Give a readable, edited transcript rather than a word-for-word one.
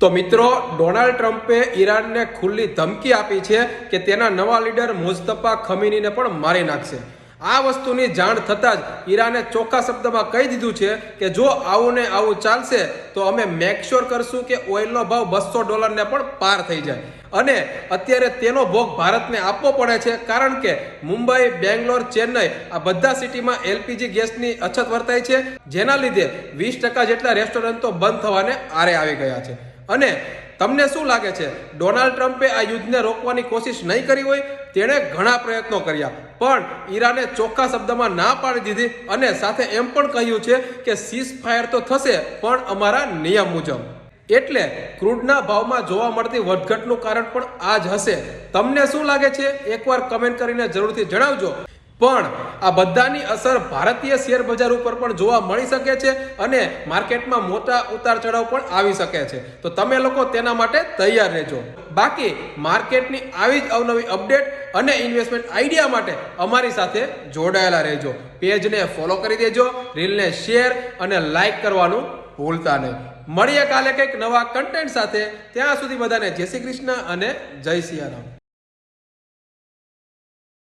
તો મિત્રો, ડોનાલ્ડ ટ્રમ્પે ઈરાનને ખુલ્લી ધમકી આપી છે કે તેના નવા લીડર મુસ્તફા ખમીનીને પણ મારી નાખશે. આ વસ્તુની જાણ થતાં જ ઈરાને ચોખ્ખા શબ્દમાં કહી દીધું છે કે જો આવું ને આવું ચાલશે તો અમે મેક શ્યોર કરશું કે ઓઇલનો ભાવ $200 પણ પાર થઈ જાય. અને અત્યારે તેનો ભોગ ભારતને આપવો પડે છે, કારણ કે મુંબઈ, બેંગ્લોર, ચેન્નઈ આ બધા સિટીમાં એલપીજી ગેસની અછત વર્તાય છે, જેના લીધે 20% જેટલા રેસ્ટોરન્ટો બંધ થવાને આરે આવી ગયા છે. અને તમને શું લાગે છે, ડોનાલ્ડ ટ્રમ્પે આ યુદ્ધને રોકવાની કોશિશ નહીં કરી હોય? તેણે ઘણા પ્રયત્નો કર્યા, પણ ઈરાને ચોખ્ખા શબ્દમાં ના પાડી દીધી અને સાથે એમ પણ કહ્યું છે કે સીઝ ફાયર તો થશે, પણ અમારા નિયમ મુજબ. એટલે ક્રૂડના ભાવમાં જોવા મળતી વધઘટનું કારણ પણ આ જ હશે. તમને શું લાગે છે? એકવાર કમેન્ટ કરીને જરૂરથી જણાવજો. પણ આ બધાની અસર ભારતીય શેર બજાર ઉપર પણ જોવા મળી શકે છે અને માર્કેટમાં મોટા ઉતાર ચઢાવ પણ આવી શકે છે. તો તમે લોકો તેના માટે તૈયાર રહેજો. બાકી માર્કેટની આવી જ અવનવી અપડેટ અને ઇન્વેસ્ટમેન્ટ આઈડિયા માટે અમારી સાથે જોડાયેલા રહેજો. પેજને ફોલો કરી દેજો, રીલને શેર અને લાઈક કરવાનું ભૂલતા નહીં. મળીએ કાલે કંઈક નવા કન્ટેન્ટ સાથે. ત્યાં સુધી બધાને જય શ્રી કૃષ્ણ અને જય સિયારામ.